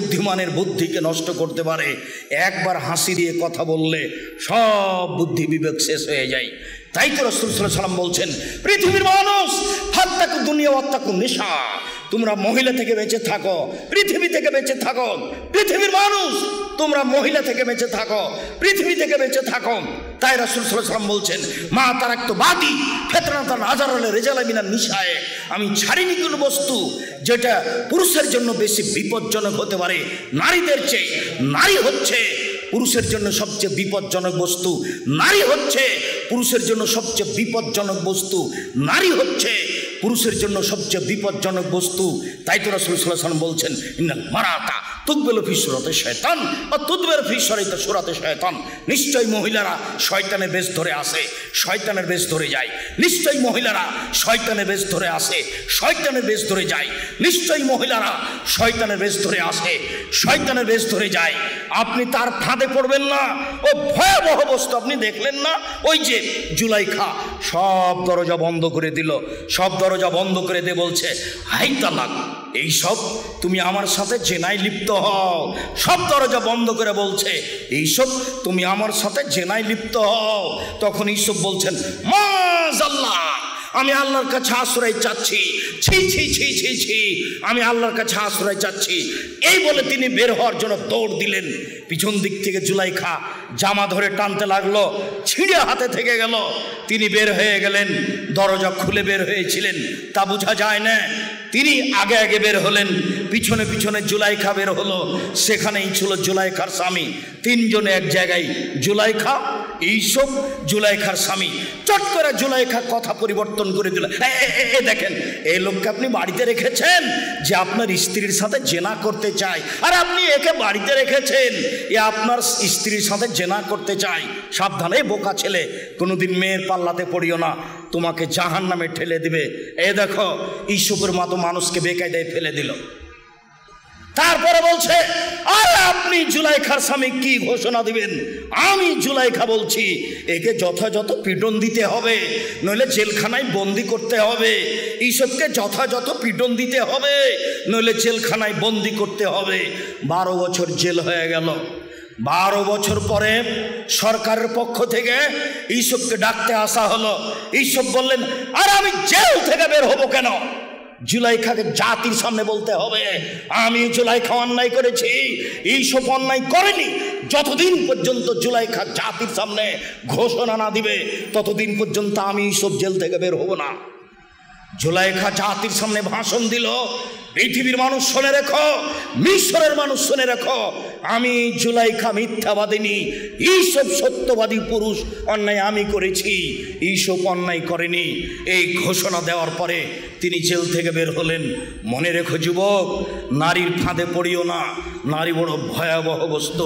বুদ্ধিমানের বুদ্ধিকে নষ্ট করতে পারে। একবার হাসি দিয়ে কথা বললে সব বুদ্ধি বিবেক শেষ হয়ে যায়। তাই তো রাসূল সাল্লাল্লাহু আলাইহি ওয়াসাল্লাম বলছেন, পৃথিবীর মানুষ ফাত্তাকু দুনিয়া ওয়াত্তাকু নিসা, তোমরা মহিলা থেকে বেঁচে থাকো, পৃথিবী থেকে বেঁচে থাকো। পৃথিবীর মানুষ তোমরা মহিলা থেকে বেঁচে থাকো, পৃথিবী থেকে বেঁচে থাকো। তাই রাসূল সাল্লাল্লাহু আলাইহি ওয়াসাল্লাম বলছেন, মা তারাকতু বাদি ফিতনাতান আযারাল রিজালা মিনান নিসায়ে, আমি ছাড়িনি কোনো বস্তু যেটা পুরুষের জন্য বেশি বিপজ্জনক হতে পারে নারীদের চেয়ে। নারী হচ্ছে পুরুষের জন্য সবচেয়ে বিপজ্জনক বস্তু, নারী হচ্ছে পুরুষের জন্য সবচেয়ে বিপজ্জনক বস্তু, নারী হচ্ছে পুরুষের জন্য সবচেয়ে বিপজ্জনক বস্তু। তাই তো রাসূল সাল্লাল্লাহু আলাইহি ওয়াসাল্লাম বলছেন, ইন্নাল মারাতা তুকবিলু ফি সুরাতি শয়তান ওয়া তুদবিরু ফি সুরাতি শয়তান, নিশ্চয়ই মহিলারা শয়তানের বেশ ধরে আসে, শয়তানের বেশ ধরে যায়। নিশ্চয়ই মহিলারা শয়তানের বেশ ধরে আসে, শয়তানের বেশ ধরে যায়। নিশ্চয়ই মহিলারা শয়তানের বেশ ধরে আসে, শয়তানের বেশ ধরে যায়। আপনি তার ফাঁদে পড়বেন না। ও ভয়াবহ বস্তু আপনি দেখলেন না? ওই যে জুলাইখা সব দরজা বন্ধ করে দিল, সব দরজা বন্ধ করে দিয়ে বলছে, হাই তালাক, এইসব তুমি আমার সাথে জেনায় লিপ্ত হও। সব দরজা বন্ধ করে বলছে, এইসব তুমি আমার সাথে জেনায় লিপ্ত হও। তখন ইউসুফ বলছেন, মাযাল্লাহ, আমি আল্লাহর কাছে আশ্রয় চাচ্ছি, ছি ছি ছি ছি ছি, আমি আল্লাহর কাছে আশ্রয় চাচ্ছি। এই বলে তিনি বের হওয়ার জন্য দৌড় দিলেন। পিছন দিক থেকে জুলাইখা জামা ধরে টানতে লাগলো, ছিঁড়ে হাতে থেকে গেল। তিনি বের হয়ে গেলেন, দরজা খুলে বের হয়েছিলেন তা বোঝা যায় না। তিনি আগে আগে বের হলেন, পিছনে পিছনে জুলাইখা বের হলো। সেখানেই ছিল জুলাইখার স্বামী। তিনজনে এক জায়গায়, জুলাইখা, ইউসুফ, জুলাইখার স্বামী। চট করে জুলাইখা কথা পরিবর্তন করে দিল, দেখেন এই লোককে আপনি বাড়িতে রেখেছেন যে আপনার স্ত্রীর সাথে জেনা করতে চায়, আর আপনি একে বাড়িতে রেখেছেন এ আপনার স্ত্রীর সাথে জেনা করতে চায়। সাবধানে বোকা ছেলে, কোনোদিন মেয়ের পাল্লাতে পড়িও না, তোমাকে জাহান্নামে ঠেলে দিবে। এ দেখো ইউসুফের মতো মানুষকে বেকায়দায় ফেলে দিল। তারপরে বলছে, আর আপনি জুলাইখার স্বামী কি ঘোষণা দিবেন? আমি জুলাইখা বলছি, একে যথাযথ পিটন দিতে হবে, নইলে জেলখানায় বন্দি করতে হবে। ইউসুফকে যথাযথ পিটন দিতে হবে, নইলে জেলখানায় বন্দি করতে হবে। 12 বছর জেল হয়ে গেল। 12 বছর পরে সরকারের পক্ষ থেকে ইউসুফকে ডাকতে আসা হলো। ইউসুফ বললেন, আর আমি জেল থেকে বের হবো কেন? জুলাইখাকে জাতির সামনে বলতে হবে, আমি জুলাইখা অন্যায় করেছি, ইউসুফ অন্যায় করেনি। যতদিন পর্যন্ত জুলাইখা জাতির সামনে ঘোষণা না দিবে ততদিন পর্যন্ত আমি ইউসুফ জেল থেকে বের হব না। জুলাইখা জাতির সামনে ভাষণ দিল, পৃথিবীর মানুষ শুনে রেখো, মিশরের মানুষ শুনে রেখো, আমি জুলাইখা মিথ্যাবাদিনী, ইউসুফ সত্যবাদী পুরুষ, অন্যায় আমি করেছি, ইউসুফ অন্যায় করেনি। এই ঘোষণা দেওয়ার পরে তিনি জেল থেকে বের হলেন। মনে রেখো যুবক, নারীর ফাঁদে পড়িও না, নারী বড় ভয়াবহ বস্তু।